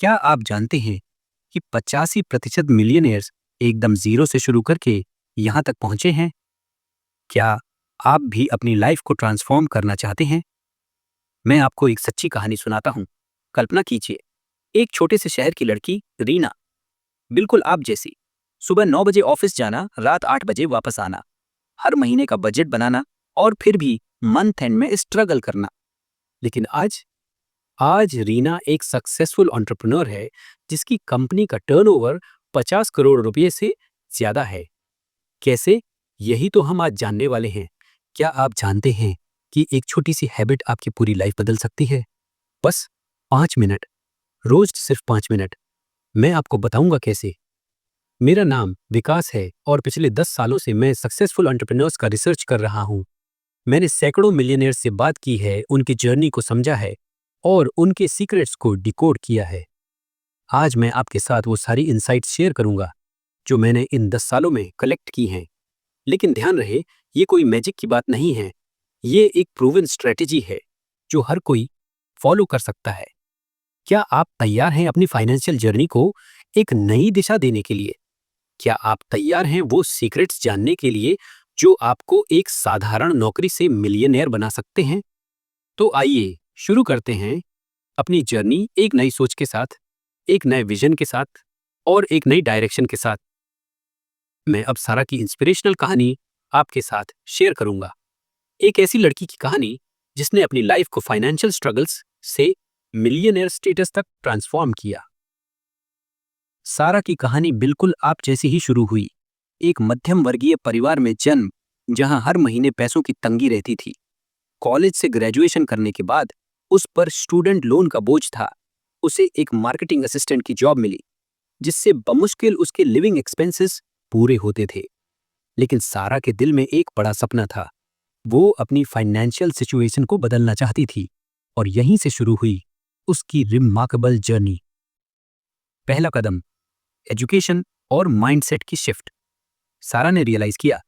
क्या आप जानते हैं कि 85% मिलियनेयर्स एकदम जीरो से शुरू करके यहाँ तक पहुँचे हैं? क्या आप भी अपनी लाइफ को ट्रांसफॉर्म करना चाहते हैं? मैं आपको एक सच्ची कहानी सुनाता हूँ। कल्पना कीजिए, एक छोटे से शहर की लड़की रीना, बिल्कुल आप जैसी। सुबह 9 बजे ऑफिस जाना, रात 8 बजे वापस आना, हर महीने का बजट बनाना और फिर भी मंथ एंड में स्ट्रगल करना। लेकिन आज आज रीना एक सक्सेसफुल एंटरप्रेन्योर है जिसकी कंपनी का टर्नओवर 50 करोड़ रुपए से ज्यादा है। कैसे? यही तो हम आज जानने वाले हैं। क्या आप जानते हैं कि एक छोटी सी हैबिट आपकी पूरी लाइफ बदल सकती है? बस 5 मिनट, रोज सिर्फ 5 मिनट। मैं आपको बताऊंगा कैसे। मेरा नाम विकास है और पिछले 10 सालों से मैं सक्सेसफुल एंटरप्रेन्योर्स का रिसर्च कर रहा हूं। मैंने सैकड़ों मिलियनेयर्स से बात की है, उनकी जर्नी को समझा है और उनके सीक्रेट्स को डिकोड किया है। आज मैं आपके साथ वो सारी इनसाइट्स शेयर करूंगा जो मैंने इन 10 सालों में कलेक्ट की हैं। लेकिन ध्यान रहे, ये कोई मैजिक की बात नहीं है। ये एक प्रूवन स्ट्रेटेजी है जो हर कोई फॉलो कर सकता है। क्या आप तैयार हैं अपनी फाइनेंशियल जर्नी को एक नई दिशा देने के लिए? क्या आप तैयार हैं वो सीक्रेट्स जानने के लिए जो आपको एक साधारण नौकरी से मिलियनेयर बना सकते हैं? तो आइए शुरू करते हैं अपनी जर्नी एक नई सोच के साथ, एक नए विजन के साथ और एक नई डायरेक्शन के साथ। मैं अब सारा की इंस्पिरेशनल कहानी आपके साथ शेयर करूंगा। एक ऐसी लड़की की कहानी जिसने अपनी लाइफ को फाइनेंशियल स्ट्रगल्स से मिलियनेयर स्टेटस तक ट्रांसफॉर्म किया। सारा की कहानी बिल्कुल आप जैसी ही शुरू हुई। एक मध्यम वर्गीय परिवार में जन्म, जहां हर महीने पैसों की तंगी रहती थी। कॉलेज से ग्रेजुएशन करने के बाद उस पर स्टूडेंट लोन का बोझ था। उसे एक मार्केटिंग असिस्टेंट की जॉब मिली जिससे बमुश्किल उसके लिविंग एक्सपेंसेस पूरे होते थे। लेकिन सारा के दिल में एक बड़ा सपना था। वो अपनी फाइनेंशियल सिचुएशन को बदलना चाहती थी और यहीं से शुरू हुई उसकी रिमार्केबल जर्नी। पहला कदम, एजुकेशन और माइंडसेट की शिफ्ट। सारा ने रियलाइज किया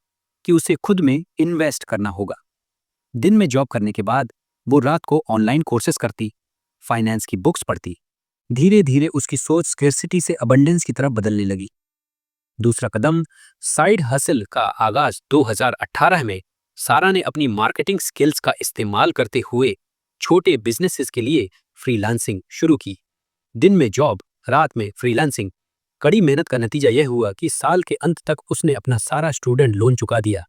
कि उसे खुद में इन्वेस्ट करना होगा। दिन में जॉब करने के बाद वो रात को ऑनलाइन कोर्सेज करती, फाइनेंस की बुक्स पढ़ती। धीरे धीरे उसकी सोच स्केर्सिटी से अबंडेंस की तरफ बदलने लगी। दूसरा कदम, साइड हसल का आगाज। 2018 में सारा ने अपनी मार्केटिंग स्किल्स का इस्तेमाल करते हुए छोटे बिजनेसेस के लिए फ्रीलांसिंग शुरू की। दिन में जॉब, रात में फ्रीलांसिंग। कड़ी मेहनत का नतीजा यह हुआ कि साल के अंत तक उसने अपना सारा स्टूडेंट लोन चुका दिया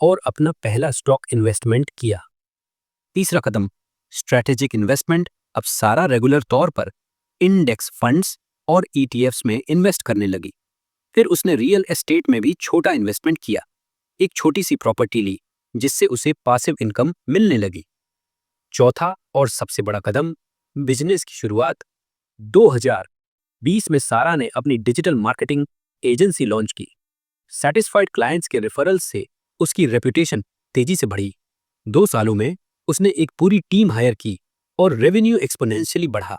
और अपना पहला स्टॉक इन्वेस्टमेंट किया। तीसरा कदम, स्ट्रैटेजिक इन्वेस्टमेंट। अब सारा रेगुलर तौर पर इंडेक्स फंड्स और ईटीएफ्स में इन्वेस्ट करने लगी। फिर उसने रियल एस्टेट में भी छोटा इन्वेस्टमेंट किया। एक छोटी सी प्रॉपर्टी ली जिससे उसे पासिव इनकम मिलने लगी। चौथा और सबसे बड़ा कदम, बिजनेस की शुरुआत। 2020 में सारा ने अपनी डिजिटल मार्केटिंग एजेंसी लॉन्च की। सैटिस्फाइड क्लाइंट्स के रेफरल्स से उसकी रेपुटेशन तेजी से बढ़ी। 2 सालों में उसने एक पूरी टीम हायर की और रेवेन्यू एक्सपोनेंशियली बढ़ा।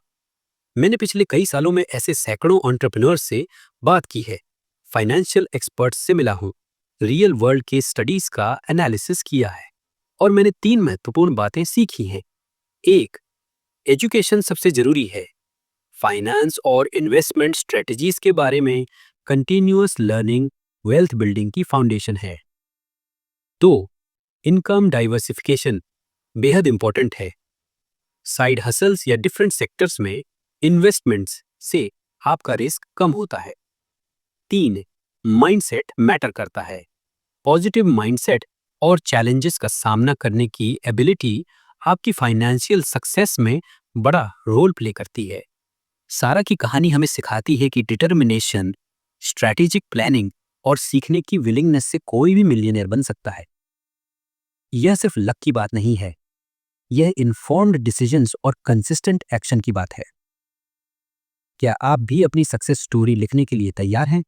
मैंने पिछले कई सालों में ऐसे सैकड़ों एंटरप्रेन्योर्स से बात की है, फाइनेंशियल एक्सपर्ट्स से मिला हूं, रियल वर्ल्ड के स्टडीज का एनालिसिस किया है और मैंने 3 महत्वपूर्ण बातें सीखी हैं। एक, एजुकेशन सबसे जरूरी है। फाइनेंस और इन्वेस्टमेंट स्ट्रेटजीज के बारे में कंटिन्यूअस लर्निंग वेल्थ बिल्डिंग की फाउंडेशन है। 2, इनकम डाइवर्सिफिकेशन बेहद इंपॉर्टेंट है। साइड हसल्स या डिफरेंट सेक्टर्स में इन्वेस्टमेंट्स से आपका रिस्क कम होता है। 3, माइंडसेट मैटर करता है। पॉजिटिव माइंडसेट और चैलेंजेस का सामना करने की एबिलिटी आपकी फाइनेंशियल सक्सेस में बड़ा रोल प्ले करती है। सारा की कहानी हमें सिखाती है कि डिटर्मिनेशन, स्ट्रैटेजिक प्लानिंग और सीखने की विलिंगनेस से कोई भी मिलियनेयर बन सकता है। यह सिर्फ लक की बात नहीं है, यह इन्फॉर्म्ड डिसीजंस और कंसिस्टेंट एक्शन की बात है। क्या आप भी अपनी सक्सेस स्टोरी लिखने के लिए तैयार हैं?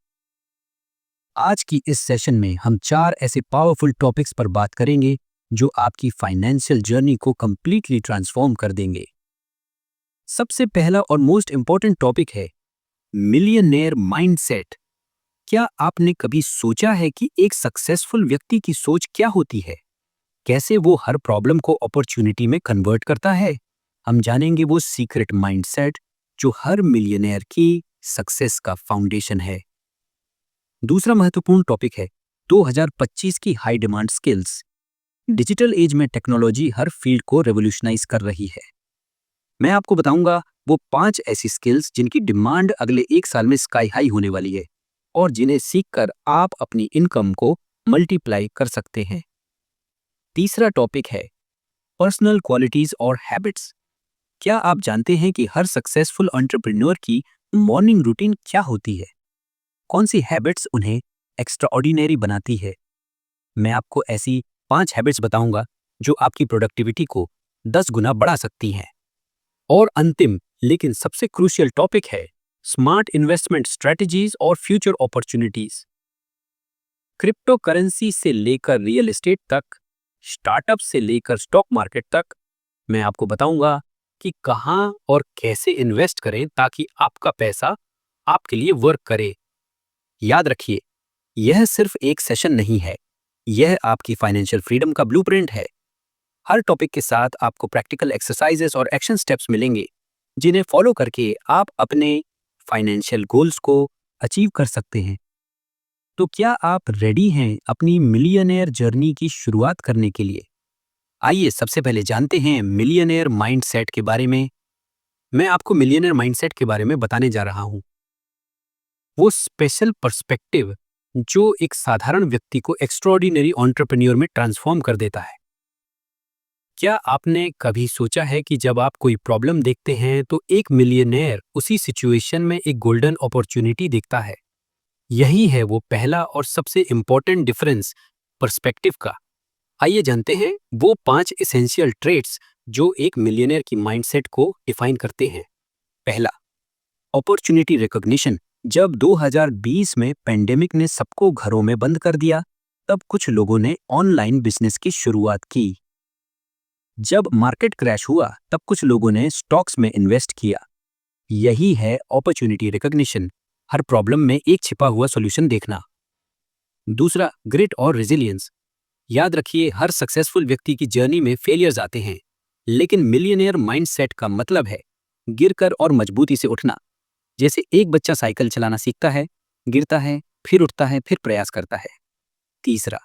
आज की इस सेशन में हम 4 ऐसे पावरफुल टॉपिक्स पर बात करेंगे जो आपकी फाइनेंशियल जर्नी को कंप्लीटली ट्रांसफॉर्म कर देंगे। सबसे पहला और मोस्ट इंपॉर्टेंट टॉपिक है मिलियनेयर माइंडसेट। क्या आपने कभी सोचा है कि एक सक्सेसफुल व्यक्ति की सोच क्या होती है? कैसे वो हर प्रॉब्लम को अपॉर्चुनिटी में कन्वर्ट करता है? हम जानेंगे वो सीक्रेट माइंडसेट जो हर मिलियनेयर की सक्सेस का फाउंडेशन है। दूसरा महत्वपूर्ण टॉपिक है 2025 की high demand skills. Digital age में टेक्नोलॉजी हर फील्ड को रेवोल्यूशनाइज कर रही है। मैं आपको बताऊंगा वो 5 ऐसी स्किल्स जिनकी डिमांड अगले 1 साल में स्काई हाई होने वाली है और जिन्हें सीखकर आप अपनी इनकम को मल्टीप्लाई कर सकते हैं। तीसरा टॉपिक है पर्सनल क्वालिटीज और हैबिट्स। क्या आप जानते हैं कि हर सक्सेसफुल एंटरप्रेन्योर की मॉर्निंग रूटीन क्या होती है? कौन सी हैबिट्स उन्हें एक्स्ट्राऑर्डिनरी बनाती है? मैं आपको ऐसी 5 हैबिट्स बताऊंगा जो आपकी प्रोडक्टिविटी को 10 गुना बढ़ा सकती हैं। और अंतिम लेकिन सबसे क्रूशियल टॉपिक है स्मार्ट इन्वेस्टमेंट स्ट्रेटजीज और फ्यूचर अपॉर्चुनिटीज। क्रिप्टो करेंसी से लेकर रियल एस्टेट तक, स्टार्टअप से लेकर स्टॉक मार्केट तक, मैं आपको बताऊंगा कि कहां और कैसे इन्वेस्ट करें ताकि आपका पैसा आपके लिए वर्क करे। याद रखिए, यह सिर्फ एक सेशन नहीं है, यह आपकी फाइनेंशियल फ्रीडम का ब्लूप्रिंट है। हर टॉपिक के साथ आपको प्रैक्टिकल एक्सरसाइजेस और एक्शन स्टेप्स मिलेंगे जिन्हें फॉलो करके आप अपने फाइनेंशियल गोल्स को अचीव कर सकते हैं। तो क्या आप रेडी हैं अपनी मिलियनेयर जर्नी की शुरुआत करने के लिए? आइए सबसे पहले जानते हैं मिलियनेयर माइंडसेट के बारे में। मैं आपको मिलियनेयर माइंडसेट के बारे में बताने जा रहा हूं। वो स्पेशल पर्सपेक्टिव जो एक साधारण व्यक्ति को एक्स्ट्राऑर्डिनरी एंटरप्रेन्योर में ट्रांसफॉर्म कर देता है। क्या आपने कभी सोचा है कि जब आप कोई प्रॉब्लम देखते हैं तो एक मिलियनेयर उसी सिचुएशन में एक गोल्डन अपॉर्चुनिटी देखता है? यही है वो पहला और सबसे इंपॉर्टेंट डिफरेंस पर्सपेक्टिव का। आइए जानते हैं वो 5 एसेंशियल ट्रेट्स जो एक मिलियनेयर की माइंडसेट को डिफाइन करते हैं। पहला, अपॉर्चुनिटी रिकॉग्निशन। जब 2020 में पेंडेमिक ने सबको घरों में बंद कर दिया, तब कुछ लोगों ने ऑनलाइन बिजनेस की शुरुआत की। जब मार्केट क्रैश हुआ, तब कुछ लोगों ने स्टॉक्स में इन्वेस्ट किया। यही है अपॉर्चुनिटी रिकॉग्निशन, हर प्रॉब्लम में एक छिपा हुआ सॉल्यूशन देखना। दूसरा, ग्रिट और रेजिलियंस। याद रखिए, हर सक्सेसफुल व्यक्ति की जर्नी में फेलियर्स आते हैं, लेकिन मिलियनेयर माइंडसेट का मतलब है गिरकर और मजबूती से उठना। जैसे एक बच्चा साइकिल चलाना सीखता है, गिरता है, फिर उठता है, फिर प्रयास करता है। तीसरा,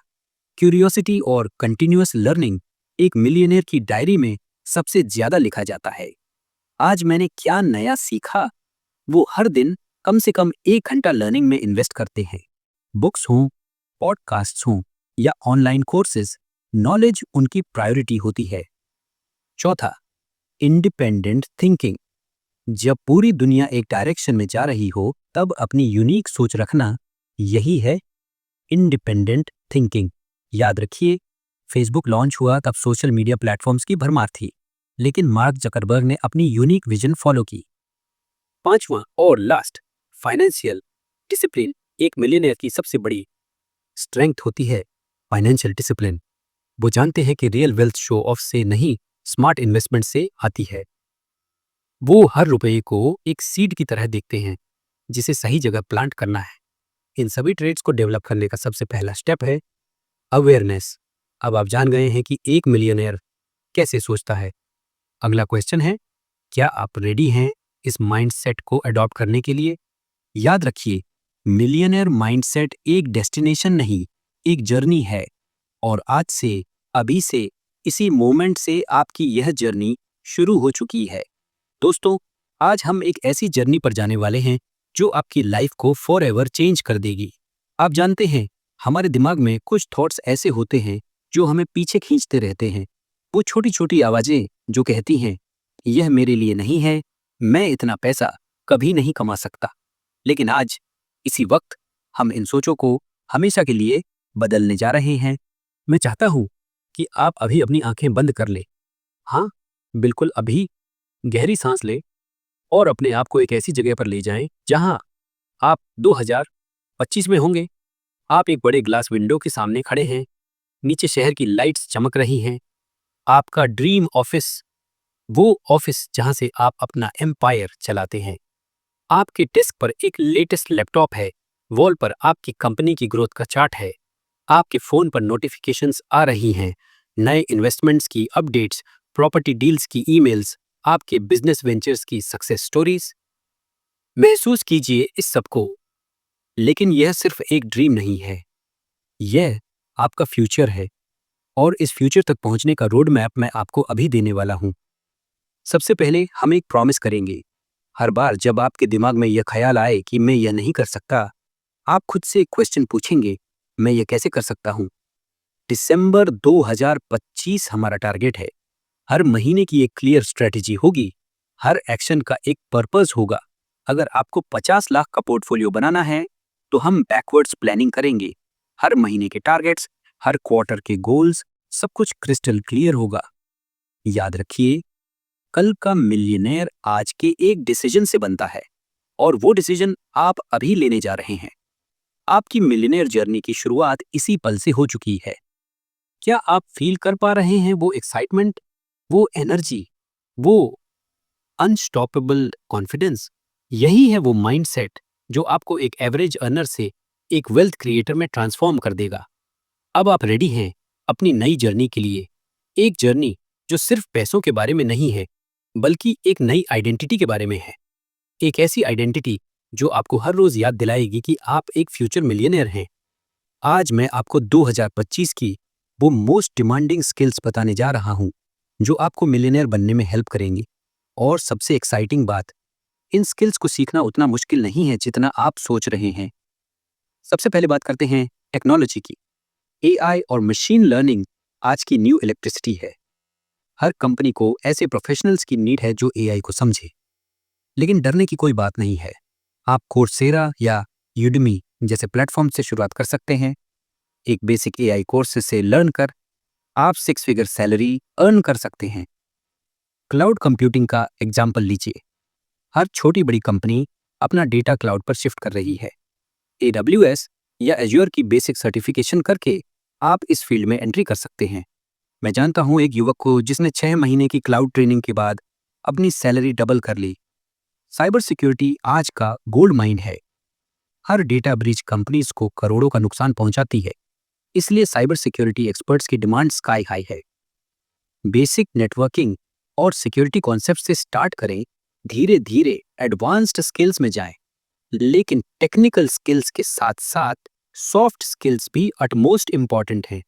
क्यूरियोसिटी और कंटिन्यूअस लर्निंग। एक मिलियनेयर की डायरी में सबसे ज्यादा लिखा जाता है, आज मैंने क्या नया सीखा। वो हर दिन कम से कम 1 घंटा लर्निंग में इन्वेस्ट करते हैं। बुक्स हों, पॉडकास्ट्स हों या ऑनलाइन कोर्सेज, नॉलेज उनकी प्रायोरिटी होती है। चौथा, इंडिपेंडेंट थिंकिंग। जब पूरी दुनिया एक डायरेक्शन में जा रही हो, तब अपनी यूनिक सोच रखना, यही है इंडिपेंडेंट थिंकिंग। याद रखिए, फेसबुक लॉन्च हुआ तब सोशल मीडिया प्लेटफॉर्म्स की भरमार थी, लेकिन मार्क जकरबर्ग ने अपनी यूनिक विजन फॉलो की। पांचवा और लास्ट, फाइनेंशियल डिसिप्लिन। एक मिलियनेयर की सबसे बड़ी स्ट्रेंथ होती है फाइनेंशियल डिसिप्लिन। वो जानते हैं कि रियल वेल्थ शो ऑफ से नहीं, स्मार्ट इन्वेस्टमेंट से आती है। वो हर रुपये को एक सीड की तरह देखते हैं जिसे सही जगह प्लांट करना है। इन सभी ट्रेड्स को डेवलप करने का सबसे पहला स्टेप है अवेयरनेस। अब आप जान गए हैं कि एक मिलियनेयर कैसे सोचता है। अगला क्वेश्चन है, क्या आप रेडी हैं इस माइंडसेट को अडॉप्ट करने के लिए? याद रखिए, मिलियनेयर माइंडसेट एक डेस्टिनेशन नहीं, एक जर्नी है। और आज से, अभी से, इसी मोमेंट से आपकी यह जर्नी शुरू हो चुकी है। दोस्तों, आज हम एक ऐसी जर्नी पर जाने वाले हैं जो आपकी लाइफ को फॉरएवर चेंज कर देगी। आप जानते हैं, हमारे दिमाग में कुछ थॉट्स ऐसे होते हैं जो हमें पीछे खींचते रहते हैं। वो छोटी छोटी आवाजें जो कहती हैं, यह मेरे लिए नहीं है, मैं इतना पैसा कभी नहीं कमा सकता। लेकिन आज, इसी वक्त, हम इन सोचों को हमेशा के लिए बदलने जा रहे हैं। मैं चाहता हूं कि आप अभी अपनी आंखें बंद कर ले। हाँ, बिल्कुल अभी गहरी सांस ले और अपने आप को एक ऐसी जगह पर ले जाएं जहां आप 2025 में होंगे। आप एक बड़े ग्लास विंडो के सामने खड़े हैं, नीचे शहर की लाइट्स चमक रही हैं। आपका ड्रीम ऑफिस, वो ऑफिस जहां से आप अपना एम्पायर चलाते हैं। आपके डेस्क पर एक लेटेस्ट लैपटॉप है, वॉल पर आपकी कंपनी की ग्रोथ का चार्ट है, आपके फोन पर नोटिफिकेशंस आ रही हैं, नए इन्वेस्टमेंट्स की अपडेट्स, प्रॉपर्टी डील्स की ईमेल्स, आपके बिजनेस वेंचर्स की सक्सेस स्टोरीज। महसूस कीजिए इस सबको। लेकिन यह सिर्फ एक ड्रीम नहीं है, यह आपका फ्यूचर है और इस फ्यूचर तक पहुंचने का रोड मैप मैं आपको अभी देने वाला हूं। सबसे पहले हम एक प्रॉमिस करेंगे। हर बार जब आपके दिमाग में यह ख्याल आए कि मैं यह नहीं कर सकता, आप खुद से एक क्वेश्चन पूछेंगे, मैं यह कैसे कर सकता हूं? दिसंबर 2025 हमारा टारगेट है। हर महीने की एक क्लियर स्ट्रेटेजी होगी, हर एक्शन का एक पर्पस होगा। अगर आपको 50 लाख का पोर्टफोलियो बनाना है, तो हम बैकवर्ड्स प्लानिंग करेंगे। हर महीने के टारगेट्स, हर क्वार्टर के गोल्स, सब कुछ क्रिस्टल क्लियर होगा। याद रखिए, कल का मिलियनेयर आज के एक डिसीजन से बनता है और वो डिसीजन आप अभी लेने जा रहे हैं। आपकी मिलियनेयर जर्नी की शुरुआत इसी पल से हो चुकी है। क्या आप फील कर पा रहे हैं वो एक्साइटमेंट, वो एनर्जी, वो अनस्टॉपेबल कॉन्फिडेंस? यही है वो माइंडसेट जो आपको एक एवरेज अर्नर से एक वेल्थ क्रिएटर में ट्रांसफॉर्म कर देगा। अब आप रेडी हैं अपनी नई जर्नी के लिए, एक जर्नी जो सिर्फ पैसों के बारे में नहीं है, बल्कि एक नई आइडेंटिटी के बारे में है। एक ऐसी आइडेंटिटी जो आपको हर रोज याद दिलाएगी कि आप एक फ्यूचर मिलियनेयर हैं। आज मैं आपको 2025 की वो मोस्ट डिमांडिंग स्किल्स बताने जा रहा हूं जो आपको मिलियनेयर बनने में हेल्प करेंगी। और सबसे एक्साइटिंग बात, इन स्किल्स को सीखना उतना मुश्किल नहीं है जितना आप सोच रहे हैं। सबसे पहले बात करते हैं टेक्नोलॉजी की। एआई और मशीन लर्निंग आज की न्यू इलेक्ट्रिसिटी है। हर कंपनी को ऐसे प्रोफेशनल्स की नीड है जो एआई को समझे। लेकिन डरने की कोई बात नहीं है। आप कोर्सेरा या यूडमी जैसे प्लेटफॉर्म से शुरुआत कर सकते हैं। एक बेसिक एआई कोर्स से लर्न कर आप 6 फिगर सैलरी अर्न कर सकते हैं। क्लाउड कंप्यूटिंग का एग्जाम्पल लीजिए। हर छोटी बड़ी कंपनी अपना डेटा क्लाउड पर शिफ्ट कर रही है। AWS या एज्योर की बेसिक सर्टिफिकेशन करके आप इस फील्ड में एंट्री कर सकते हैं। मैं जानता हूं एक युवक को जिसने 6 महीने की क्लाउड ट्रेनिंग के बाद अपनी सैलरी डबल कर ली। साइबर सिक्योरिटी आज का गोल्ड माइन है। हर डेटा ब्रीच कंपनीज को करोड़ों का नुकसान पहुंचाती है। इसलिए साइबर सिक्योरिटी एक्सपर्ट्स की डिमांड स्काई हाई है। बेसिक नेटवर्किंग और सिक्योरिटी कॉन्सेप्ट से स्टार्ट करें, धीरे धीरे एडवांस्ड स्किल्स में जाएं। लेकिन टेक्निकल स्किल्स के साथ साथ सॉफ्ट स्किल्स भी अटमोस्ट इंपॉर्टेंट हैं।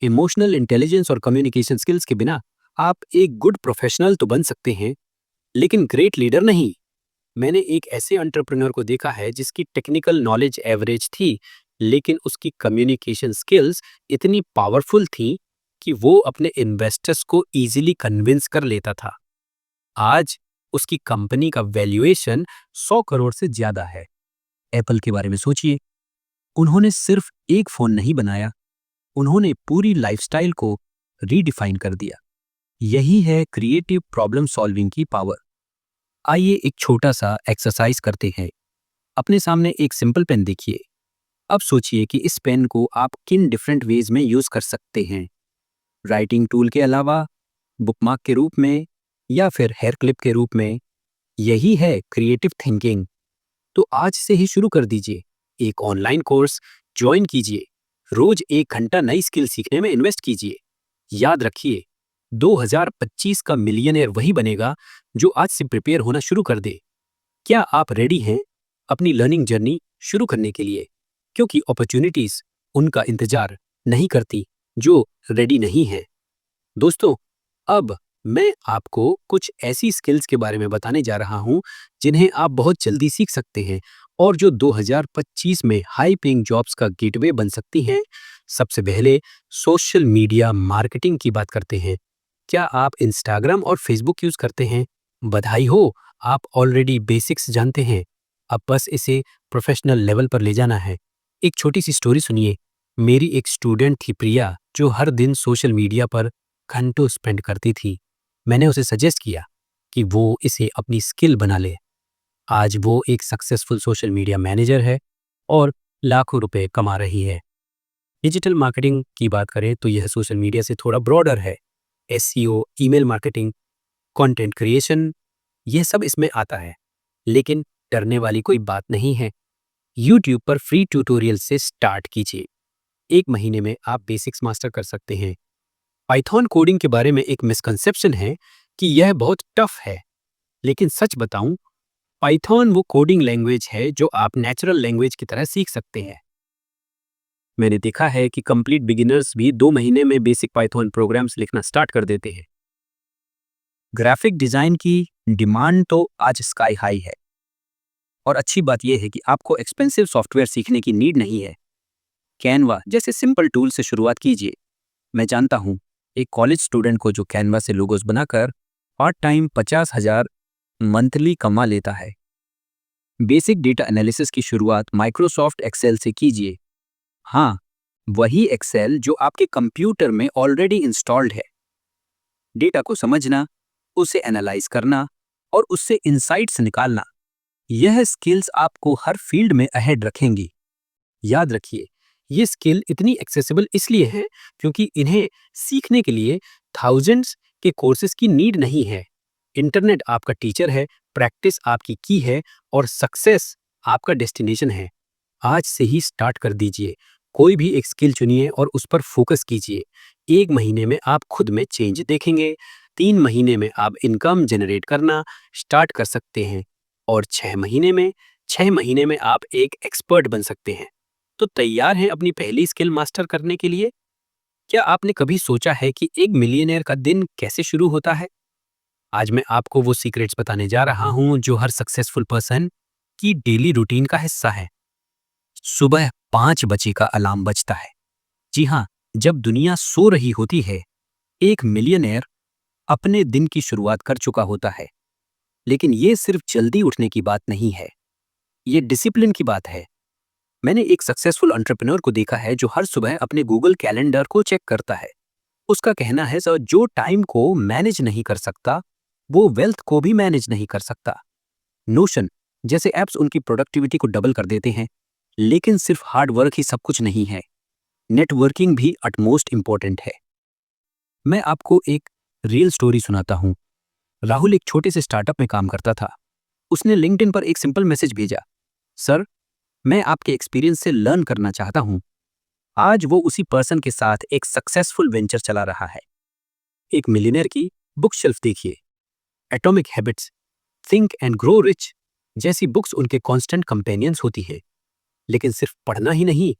इमोशनल इंटेलिजेंस और कम्युनिकेशन स्किल्स के बिना आप एक गुड प्रोफेशनल तो बन सकते हैं, लेकिन ग्रेट लीडर नहीं। मैंने एक ऐसे एंटरप्रेन्योर को देखा है जिसकी टेक्निकल नॉलेज एवरेज थी, लेकिन उसकी कम्युनिकेशन स्किल्स इतनी पावरफुल थी कि वो अपने इन्वेस्टर्स को इजीली कन्विंस कर लेता था। आज उसकी कंपनी का वैल्यूएशन 100 करोड़ से ज्यादा है। एप्पल के बारे में सोचिए, उन्होंने सिर्फ एक फोन नहीं बनाया, उन्होंने पूरी लाइफस्टाइल को रीडिफाइन कर दिया। यही है क्रिएटिव प्रॉब्लम सॉल्विंग की पावर। आइए एक छोटा सा एक्सरसाइज करते हैं। अपने सामने एक सिंपल पेन देखिए। अब सोचिए कि इस पेन को आप किन डिफरेंट वेज में यूज कर सकते हैं। राइटिंग टूल के अलावा, बुकमार्क के रूप में, या फिर हेयर क्लिप के रूप में। यही है क्रिएटिव थिंकिंग। तो आज से ही शुरू कर दीजिए। एक ऑनलाइन कोर्स ज्वाइन कीजिए। रोज 1 घंटा नई स्किल सीखने में इन्वेस्ट कीजिए। याद रखिए, 2025 का मिलियनेयर वही बनेगा जो आज से प्रिपेयर होना शुरू कर दे। क्या आप रेडी हैं अपनी लर्निंग जर्नी शुरू करने के लिए? क्योंकि अपॉर्चुनिटीज उनका इंतजार नहीं करती जो रेडी नहीं है। दोस्तों, अब मैं आपको कुछ ऐसी स्किल्स के बारे में बताने जा रहा हूं जिन्हें आप बहुत जल्दी सीख सकते हैं और जो 2025 में हाई पेइंग जॉब्स का गेटवे बन सकती हैं। सबसे पहले सोशल मीडिया मार्केटिंग की बात करते हैं। क्या आप इंस्टाग्राम और फेसबुक यूज करते हैं? बधाई हो, आप ऑलरेडी बेसिक्स जानते हैं। अब बस इसे प्रोफेशनल लेवल पर ले जाना है। एक छोटी सी स्टोरी सुनिए। मेरी एक स्टूडेंट थी प्रिया, जो हर दिन सोशल मीडिया पर घंटों स्पेंड करती थी। मैंने उसे सजेस्ट किया कि वो इसे अपनी स्किल बना ले। आज वो एक सक्सेसफुल सोशल मीडिया मैनेजर है और लाखों रुपए कमा रही है। डिजिटल मार्केटिंग की बात करें तो यह सोशल मीडिया से थोड़ा ब्रॉडर है। SEO, email marketing, content creation, यह सब इसमें आता है। लेकिन डरने वाली कोई बात नहीं है। यूट्यूब पर फ्री ट्यूटोरियल से स्टार्ट कीजिए। 1 महीने में आप बेसिक्स मास्टर कर सकते हैं। पाइथन कोडिंग के बारे में एक मिसकंसेप्शन है कि यह बहुत टफ है, लेकिन सच बताऊं पाइथन वो कोडिंग लैंग्वेज है जो आप नेचुरल लैंग्वेज की तरह सीख सकते हैं। मैंने देखा है कि कंप्लीट बिगिनर्स भी 2 महीने में बेसिक पाइथन प्रोग्राम्स लिखना स्टार्ट कर देते हैं। ग्राफिक डिजाइन की डिमांड तो आज स्काई हाई है और अच्छी बात यह है कि आपको एक्सपेंसिव सॉफ्टवेयर सीखने की नीड नहीं है। कैनवा जैसे सिंपल टूल से शुरुआत कीजिए। मैं जानता हूँ एक कॉलेज स्टूडेंट को जो कैनवा से लोगोस बनाकर पार्ट टाइम 50,000 मंथली कमा लेता है। बेसिक डेटा एनालिसिस की शुरुआत माइक्रोसॉफ्ट एक्सेल से कीजिए। हाँ, वही एक्सेल जो आपके कंप्यूटर में ऑलरेडी इंस्टॉल्ड है। डेटा को समझना, उसे एनालाइज करना और उससे इंसाइट्स निकालना, यह स्किल्स आपको हर फील्ड में अहेड रखेंगी। याद रखिए, ये स्किल इतनी एक्सेसिबल इसलिए है क्योंकि इन्हें सीखने के लिए थाउजेंड्स के कोर्सेज की नीड नहीं है। इंटरनेट आपका टीचर है, प्रैक्टिस आपकी की है और सक्सेस आपका डेस्टिनेशन है। आज से ही स्टार्ट कर दीजिए। कोई भी एक स्किल चुनिए और उस पर फोकस कीजिए। 1 महीने में आप खुद में चेंज देखेंगे। 3 महीने में आप इनकम जनरेट करना स्टार्ट कर सकते हैं और 6 महीने में आप एक एक्सपर्ट बन सकते हैं। तो तैयार हैं अपनी पहली स्किल मास्टर करने के लिए? क्या आपने कभी सोचा है कि एक मिलियनेयर का दिन कैसे शुरू होता है? आज मैं आपको वो सीक्रेट्स बताने जा रहा हूं जो हर सक्सेसफुल पर्सन की डेली रूटीन का हिस्सा है। सुबह 5 बजे का अलार्म बजता है। जी हाँ, जब दुनिया सो रही होती है, एक मिलियनेयर अपने दिन की शुरुआत कर चुका होता है। लेकिन ये सिर्फ जल्दी उठने की बात नहीं है, ये डिसिप्लिन की बात है। मैंने एक सक्सेसफुल एंटरप्रेन्योर को देखा है जो हर सुबह अपने गूगल कैलेंडर को चेक करता है। उसका कहना है सर, जो टाइम को मैनेज नहीं कर सकता, वो वेल्थ को भी मैनेज नहीं कर सकता। नोशन जैसे ऐप्स उनकी प्रोडक्टिविटी को डबल कर देते हैं, लेकिन सिर्फ हार्ड वर्क ही सब कुछ नहीं है। नेटवर्किंग भी अटमोस्ट इंपॉर्टेंट है। मैं आपको एक रियल स्टोरी सुनाता हूँ। राहुल एक छोटे से स्टार्टअप में काम करता था। उसने लिंक्डइन पर एक सिंपल मैसेज भेजा, सर, मैं आपके एक्सपीरियंस से लर्न करना चाहता हूँ। आज वो उसी पर्सन के साथ एक सक्सेसफुल वेंचर चला रहा है। एक मिलियनेयर की बुक शेल्फ देखिए। Atomic habits, think and grow rich जैसी बुक्स उनके कांस्टेंट कंपेनियंस होती है। लेकिन सिर्फ पढ़ना ही नहीं,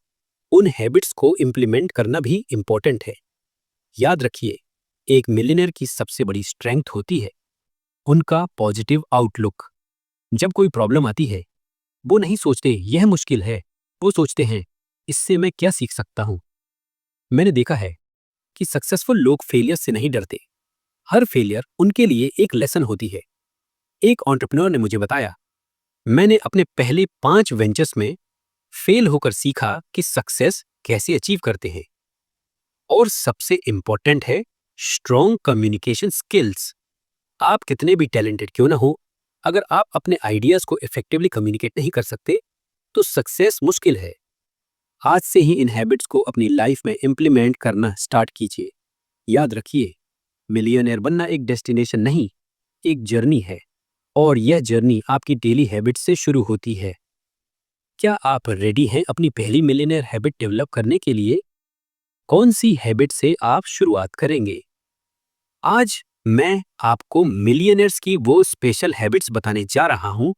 उन हैबिट्स को इम्प्लीमेंट करना भी इंपॉर्टेंट है। याद रखिए, एक मिलियनेयर की सबसे बड़ी स्ट्रेंथ होती है उनका पॉजिटिव आउटलुक। जब कोई प्रॉब्लम आती है, वो नहीं सोचते यह मुश्किल है, वो सोचते हैं इससे मैं क्या सीख सकता हूँ। मैंने देखा है कि सक्सेसफुल लोग फेलियर से नहीं डरते। हर फेलियर उनके लिए एक लेसन होती है। एक एंटरप्रेन्योर ने मुझे बताया, मैंने अपने पहले 5 वेंचर्स में फेल होकर सीखा कि सक्सेस कैसे अचीव करते हैं। और सबसे इंपॉर्टेंट है स्ट्रॉन्ग कम्युनिकेशन स्किल्स। आप कितने भी टैलेंटेड क्यों ना हो, अगर आप अपने आइडियाज को इफेक्टिवली कम्युनिकेट नहीं कर सकते, तो सक्सेस मुश्किल है। आज से ही इन हैबिट्स को अपनी लाइफ में इम्प्लीमेंट करना स्टार्ट कीजिए। याद रखिए, मिलियनेयर बनना एक डेस्टिनेशन नहीं, एक जर्नी है और यह जर्नी आपकी डेली हैबिट्स से शुरू होती है। क्या आप रेडी हैं अपनी पहली मिलियनेयर हैबिट डेवलप करने के लिए? कौन सी हैबिट से आप शुरुआत करेंगे? आज मैं आपको मिलियनेयर्स की वो स्पेशल हैबिट्स बताने जा रहा हूं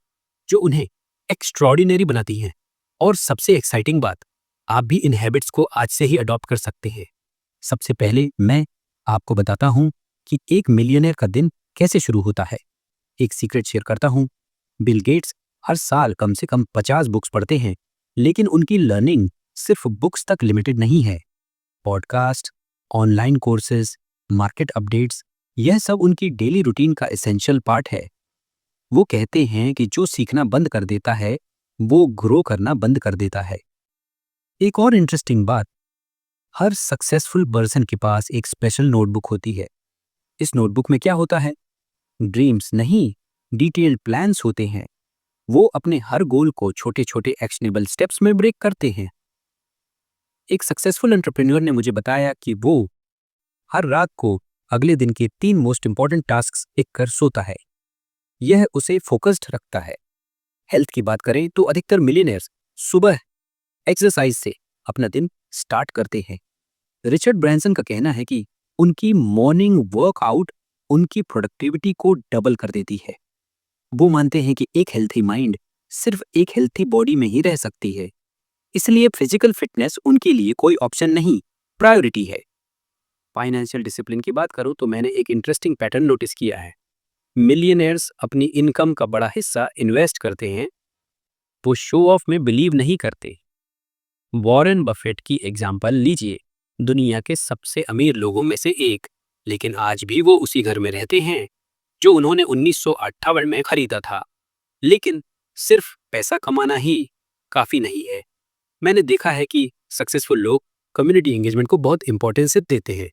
जो उन्हें एक्स्ट्रॉर्डिनरी बनाती हैं। और सबसे एक्साइटिंग बात, आप भी इन हैबिट्स को आज से ही अडॉप्ट कर सकते हैं। सबसे पहले मैं आपको बताता हूं कि एक मिलियनेयर का दिन कैसे शुरू होता है। एक सीक्रेट शेयर करता हूं। बिल गेट्स हर साल कम से कम 50 बुक्स पढ़ते हैं, लेकिन उनकी लर्निंग सिर्फ बुक्स तक लिमिटेड नहीं है। Podcast, online courses, market updates, यह सब उनकी डेली रूटीन का एसेंशियल पार्ट है। वो कहते हैं कि जो सीखना बंद कर देता है, वो ग्रो करना बंद कर देता है। एक और इंटरेस्टिंग बात, हर सक्सेसफुल पर्सन के पास एक स्पेशल नोटबुक होती है। इस नोटबुक में क्या होता है? ड्रीम्स नहीं, डिटेल्ड प्लान्स होते हैं। वो अपने हर गोल को छोटे छोटे एक्शनेबल स्टेप्स में ब्रेक करते हैं। एक सक्सेसफुल एंटरप्रेन्योर ने मुझे बताया कि वो हर रात को अगले दिन के 3 मोस्ट इंपॉर्टेंट टास्क लिख कर सोता है। यह उसे फोकस्ड रखता है। हेल्थ की बात करें तो अधिकतर मिलियनेयर्स सुबह एक्सरसाइज से अपना दिन स्टार्ट करते हैं। रिचर्ड ब्रैंसन का कहना है कि उनकी मॉर्निंग वर्कआउट उनकी प्रोडक्टिविटी को डबल कर देती है। वो मानते हैं कि एक हेल्थी माइंड सिर्फ एक हेल्थी बॉडी में ही रह सकती है, इसलिए फिजिकल फिटनेस उनके लिए कोई ऑप्शन नहीं, प्रायोरिटी है। फाइनेंशियल डिसिप्लिन की बात करूं तो मैंने एक इंटरेस्टिंग पैटर्न नोटिस किया है। मिलियनेयर्स अपनी इनकम का बड़ा हिस्सा इन्वेस्ट करते हैं, वो शो ऑफ में बिलीव नहीं करते। वॉरेन बफेट की एग्जाम्पल लीजिए, दुनिया के सबसे अमीर लोगों में से एक, लेकिन आज भी वो उसी घर में रहते हैं जो उन्होंने 1958 में खरीदा था। लेकिन सिर्फ पैसा कमाना ही काफी नहीं है। मैंने देखा है कि सक्सेसफुल लोग कम्युनिटी एंगेजमेंट को बहुत इंपॉर्टेंस देते हैं।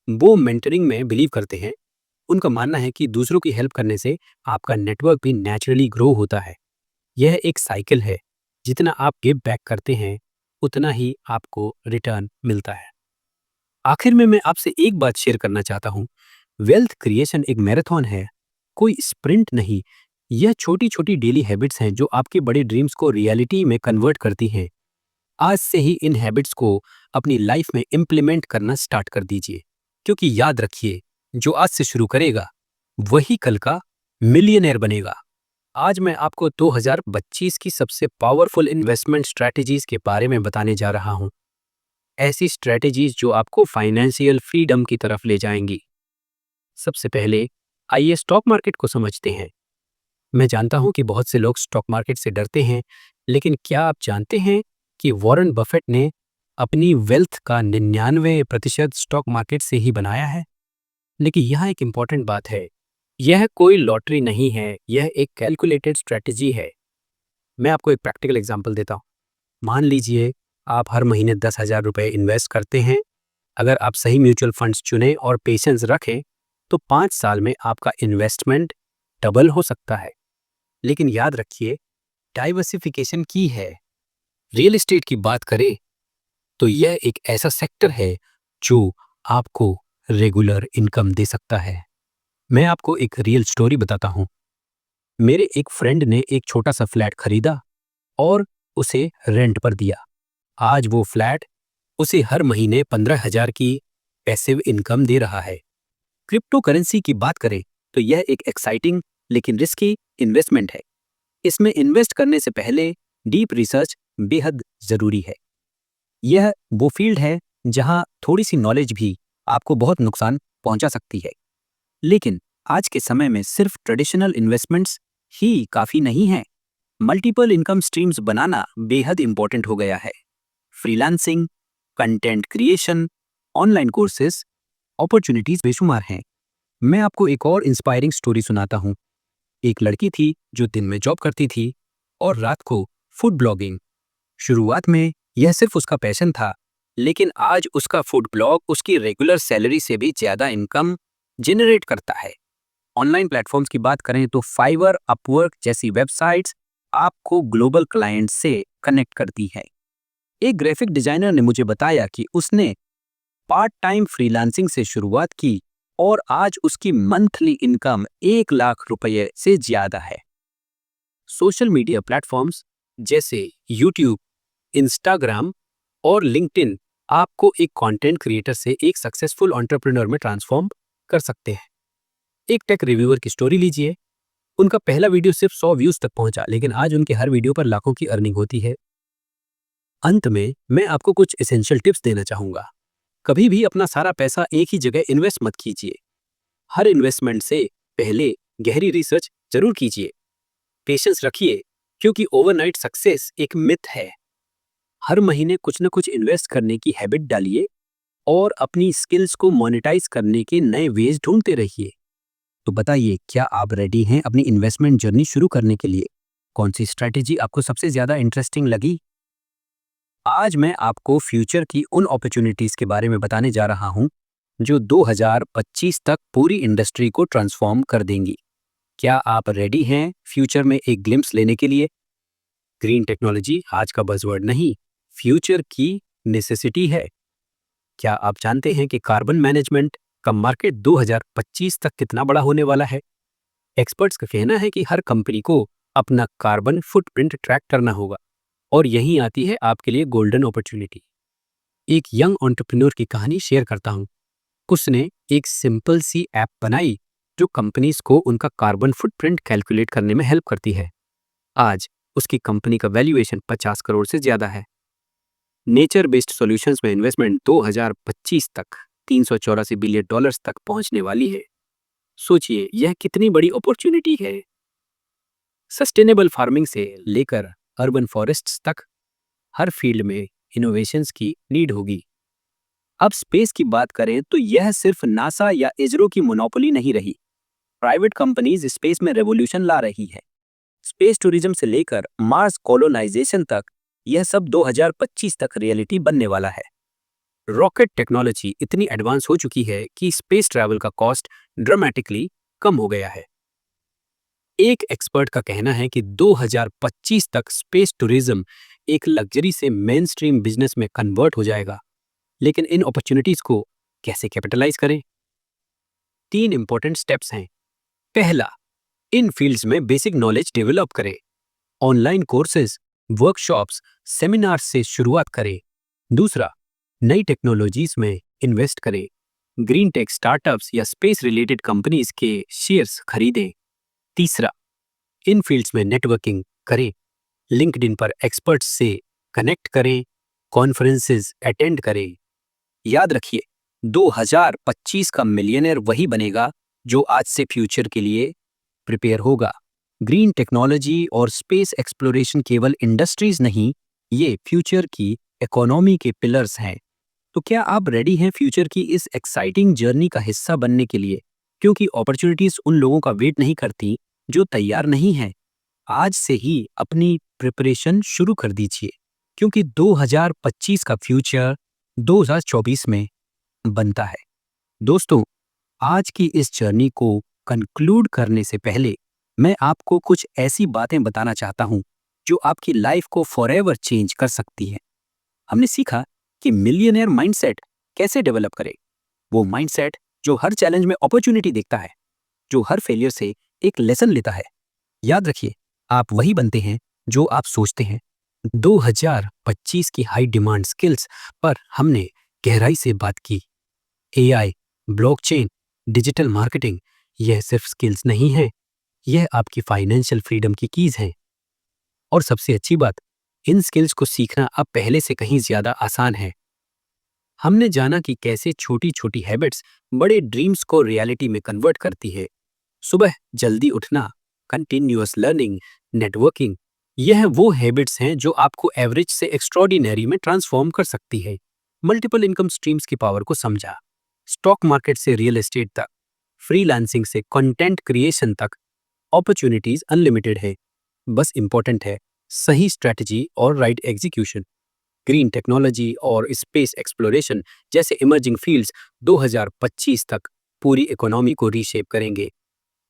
वो मेंटरिंग में बिलीव करते हैं। उनका मानना है कि दूसरों की हेल्प करने से आपका नेटवर्क भी नेचुरली ग्रो होता है। यह एक साइकिल है, जितना आप गिव बैक करते हैं उतना ही आपको रिटर्न मिलता है। आखिर में मैं आपसे एक बात शेयर करना चाहता हूँ। वेल्थ क्रिएशन एक मैराथन है, कोई स्प्रिंट नहीं। यह छोटी छोटी डेली हैबिट्स हैं जो आपके बड़े ड्रीम्स को रियलिटी में कन्वर्ट करती हैं। आज से ही इन हैबिट्स को अपनी लाइफ में इम्प्लीमेंट करना स्टार्ट कर दीजिए, क्योंकि याद रखिए, जो आज से शुरू करेगा वही कल का मिलियनेयर बनेगा। आज मैं आपको 2025 की सबसे पावरफुल इन्वेस्टमेंट स्ट्रैटेजीज के बारे में बताने जा रहा हूं। ऐसी स्ट्रैटेजीज जो आपको फाइनेंशियल फ्रीडम की तरफ ले जाएंगी। सबसे पहले आइए स्टॉक मार्केट को समझते हैं। मैं जानता हूं कि बहुत से लोग स्टॉक मार्केट से डरते हैं, लेकिन क्या आप जानते हैं कि वॉरेन बफेट ने अपनी वेल्थ का 99% स्टॉक मार्केट से ही बनाया है? लेकिन यहाँ एक इम्पॉर्टेंट बात है, यह कोई लॉटरी नहीं है, यह एक कैलकुलेटेड स्ट्रैटेजी है। मैं आपको एक प्रैक्टिकल एग्जांपल देता हूँ। मान लीजिए आप हर महीने 10,000 रुपये इन्वेस्ट करते हैं। अगर आप सही म्यूचुअल फंड्स चुनें और पेशेंस रखें तो 5 साल में आपका इन्वेस्टमेंट डबल हो सकता है। लेकिन याद रखिए, डाइवर्सिफिकेशन की है। रियल एस्टेट की बात करें तो यह एक ऐसा सेक्टर है जो आपको रेगुलर इनकम दे सकता है। मैं आपको एक रियल स्टोरी बताता हूँ। मेरे एक फ्रेंड ने एक छोटा सा फ्लैट खरीदा और उसे रेंट पर दिया। आज वो फ्लैट उसे हर महीने 15,000 की पैसिव इनकम दे रहा है। क्रिप्टो करेंसी की बात करें तो यह एक एक्साइटिंग लेकिन रिस्की इन्वेस्टमेंट है। इसमें इन्वेस्ट करने से पहले डीप रिसर्च बेहद जरूरी है। यह वो फील्ड है जहां थोड़ी सी नॉलेज भी आपको बहुत नुकसान पहुंचा सकती है। लेकिन आज के समय में सिर्फ ट्रेडिशनल इन्वेस्टमेंट्स ही काफी नहीं है। मल्टीपल इनकम स्ट्रीम्स बनाना बेहद इंपॉर्टेंट हो गया है। Freelancing, content creation, online courses, opportunities बेशुमार हैं। मैं आपको एक और इंस्पायरिंग स्टोरी सुनाता हूँ। एक लड़की थी जो दिन में जॉब करती थी और रात को फूड ब्लॉगिंग। शुरुआत में यह सिर्फ उसका पैशन था, लेकिन आज उसका फूड ब्लॉग उसकी रेगुलर सैलरी से भी ज्यादा इनकम जनरेट करता है। ऑनलाइन प्लेटफॉर्म्स की बात करें तो फाइवर, अपवर्क जैसी वेबसाइट्स आपको ग्लोबल क्लाइंट से कनेक्ट करती है। एक ग्राफिक डिजाइनर ने मुझे बताया कि उसने पार्ट टाइम फ्रीलांसिंग से शुरुआत की और आज उसकी मंथली इनकम 1 लाख रुपए से ज्यादा है। सोशल मीडिया प्लेटफॉर्म्स जैसे यूट्यूब, इंस्टाग्राम और लिंक्डइन आपको एक कंटेंट क्रिएटर से एक सक्सेसफुल एंटरप्रेन्योर में ट्रांसफॉर्म कर सकते हैं। एक टेक रिव्यूअर की स्टोरी लीजिए। उनका पहला वीडियो सिर्फ 100 व्यूज तक पहुंचा, लेकिन आज उनके हर वीडियो पर लाखों की अर्निंग होती है। अंत में मैं आपको कुछ एसेंशियल टिप्स देना चाहूंगा। कभी भी अपना सारा पैसा एक ही जगह इन्वेस्ट मत कीजिए। हर इन्वेस्टमेंट से पहले गहरी रिसर्च जरूर कीजिए। पेशेंस रखिए, क्योंकि ओवरनाइट सक्सेस एक मिथ है। हर महीने कुछ न कुछ इन्वेस्ट करने की हैबिट डालिए और अपनी स्किल्स को मोनेटाइज करने के नए वेज ढूंढते रहिए। तो बताइए, क्या आप रेडी हैं अपनी इन्वेस्टमेंट जर्नी शुरू करने के लिए? कौन सी स्ट्रैटेजी आपको सबसे ज्यादा इंटरेस्टिंग लगी? आज मैं आपको फ्यूचर की उन अपॉर्चुनिटीज के बारे में बताने जा रहा हूं जो 2025 तक पूरी इंडस्ट्री को ट्रांसफॉर्म कर देंगी। क्या आप रेडी हैं फ्यूचर में एक ग्लिम्स लेने के लिए? ग्रीन टेक्नोलॉजी आज का बज़वर्ड नहीं, फ्यूचर की नेसेसिटी है। क्या आप जानते हैं कि कार्बन मैनेजमेंट का मार्केट 2025 तक कितना बड़ा होने वाला है? एक्सपर्ट्स का कहना है कि हर कंपनी को अपना कार्बन फुटप्रिंट ट्रैक करना होगा, और यहीं आती है आपके लिए गोल्डन अपॉर्चुनिटी। एक यंग एंटरप्रेन्योर की कहानी शेयर करता हूं। उसने एक सिंपल सी ऐप बनाई जो कंपनीज को उनका कार्बन फुटप्रिंट कैलकुलेट करने में हेल्प करती है। आज उसकी कंपनी का वैल्यूएशन 50 करोड़ से ज्यादा है। नेचर बेस्ड सॉल्यूशंस में इन्वेस्टमेंट 2025 तक $384 बिलियन तक पहुंचने वाली है। सोचिए यह कितनी बड़ी अपॉर्चुनिटी है। सस्टेनेबल फार्मिंग से लेकर अर्बन फॉरेस्ट्स तक हर फील्ड में इनोवेशंस की नीड होगी। अब स्पेस की बात करें तो यह सिर्फ नासा या इसरो की मोनोपोली नहीं रही। प्राइवेट कंपनीज स्पेस में रेवोल्यूशन ला रही है। स्पेस टूरिज्म से लेकर मार्स कॉलोनाइजेशन तक यह सब 2025 तक रियलिटी बनने वाला है। रॉकेट टेक्नोलॉजी इतनी एडवांस हो चुकी है कि स्पेस ट्रैवल का कॉस्ट ड्रामेटिकली कम हो गया है। एक एक्सपर्ट का कहना है कि 2025 तक स्पेस टूरिज्म एक लग्जरी से मेन स्ट्रीम बिजनेस में कन्वर्ट हो जाएगा। लेकिन इन अपॉर्चुनिटीज को कैसे कैपिटलाइज करें? 3 इंपॉर्टेंट स्टेप्स हैं। पहला, इन फील्ड्स में बेसिक नॉलेज डेवलप करें। ऑनलाइन कोर्सेज, वर्कशॉप्स, सेमिनार से शुरुआत करें। दूसरा, नई टेक्नोलॉजीज में इन्वेस्ट करें। ग्रीन टेक स्टार्टअप्स या स्पेस रिलेटेड कंपनीज के शेयर्स खरीदें। तीसरा, इन फील्ड्स में नेटवर्किंग करें। लिंक्डइन पर एक्सपर्ट्स से कनेक्ट करें, कॉन्फ्रेंसेस अटेंड करें। याद रखिए, 2025 का मिलियनेयर वही बनेगा जो आज से फ्यूचर के लिए प्रिपेयर होगा। ग्रीन टेक्नोलॉजी और स्पेस एक्सप्लोरेशन केवल इंडस्ट्रीज नहीं, ये फ्यूचर की इकोनॉमी के पिलर्स हैं। तो क्या आप रेडी हैं फ्यूचर की इस एक्साइटिंग जर्नी का हिस्सा बनने के लिए? क्योंकि अपॉर्चुनिटीज उन लोगों का वेट नहीं करती जो तैयार नहीं है। आज से ही अपनी प्रिपरेशन शुरू कर दीजिए, क्योंकि 2025 का फ्यूचर 2024 में बनता है। दोस्तों, आज की इस जर्नी को कंक्लूड करने से पहले मैं आपको कुछ ऐसी बातें बताना चाहता हूं जो आपकी लाइफ को फॉरएवर चेंज कर सकती है। हमने सीखा कि मिलियनेयर माइंडसेट कैसे डेवलप करें। वो माइंडसेट जो हर चैलेंज में अपॉर्चुनिटी देखता है, जो हर फेलियर से एक लेसन लेता है। याद रखिए, आप वही बनते हैं जो आप सोचते हैं। 2025 की हाई डिमांड स्किल्स पर हमने गहराई से बात की। एआई, ब्लॉकचेन, डिजिटल मार्केटिंग, यह सिर्फ स्किल्स नहीं है, यह आपकी फाइनेंशियल फ्रीडम की कीज है। और सबसे अच्छी बात, इन स्किल्स को सीखना अब पहले से कहीं ज्यादा आसान है। हमने जाना कि कैसे छोटी छोटी हैबिट्स बड़े ड्रीम्स को रियलिटी में कन्वर्ट करती है। सुबह जल्दी उठना, कंटिन्यूअस लर्निंग, नेटवर्किंग, यह वो हैबिट्स हैं जो आपको एवरेज से एक्स्ट्रॉर्डिनरी में ट्रांसफॉर्म कर सकती है। मल्टीपल इनकम स्ट्रीम्स की पावर को समझा। स्टॉक मार्केट से रियल एस्टेट तक, फ्रीलांसिंग से कंटेंट क्रिएशन तक, अपॉर्चुनिटीज अनलिमिटेड है। बस इंपॉर्टेंट है सही स्ट्रैटेजी और राइट एग्जीक्यूशन। ग्रीन टेक्नोलॉजी और स्पेस एक्सप्लोरेशन जैसे इमर्जिंग फील्ड्स 2025 तक पूरी इकोनॉमी को रीशेप करेंगे।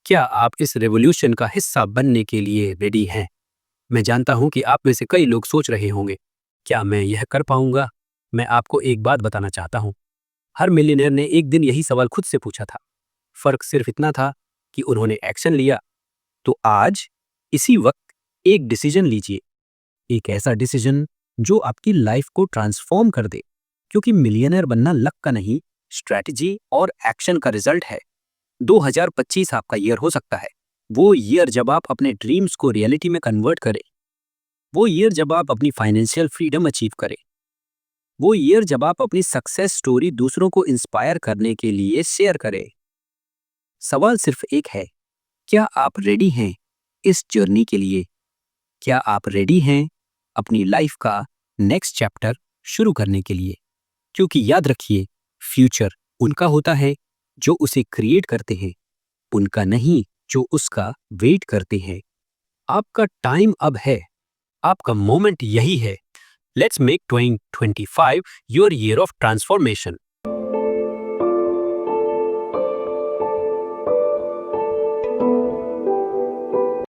क्या आप इस रेवोल्यूशन का हिस्सा बनने के लिए रेडी हैं? मैं जानता हूं कि आप में से कई लोग सोच रहे होंगे, क्या मैं यह कर पाऊंगा? मैं आपको एक बात बताना चाहता हूं। हर मिलियनेयर ने एक दिन यही सवाल खुद से पूछा था। फर्क सिर्फ इतना था कि उन्होंने एक्शन लिया। तो आज इसी वक्त एक डिसीजन लीजिए, एक ऐसा डिसीजन जो आपकी लाइफ को ट्रांसफॉर्म कर दे। क्योंकि मिलियनेयर बनना लक का नहीं, स्ट्रैटेजी और एक्शन का रिजल्ट है। 2025 आपका ईयर हो सकता है, वो ईयर जब आप अपने ड्रीम्स को रियलिटी में कन्वर्ट करें। वो ईयर जब आप अपनी फाइनेंशियल फ्रीडम अचीव करें। वो ईयर जब आप अपनी सक्सेस स्टोरी दूसरों को इंस्पायर करने के लिए शेयर करें। सवाल सिर्फ एक है, क्या आप रेडी हैं इस जर्नी के लिए? क्या आप रेडी हैं अपनी लाइफ का नेक्स्ट चैप्टर शुरू करने के लिए? क्योंकि याद रखिए, फ्यूचर उनका होता है जो उसे क्रिएट करते हैं, उनका नहीं जो उसका वेट करते हैं। आपका टाइम अब है, आपका मोमेंट यही है। Let's make 2025 your year of transformation.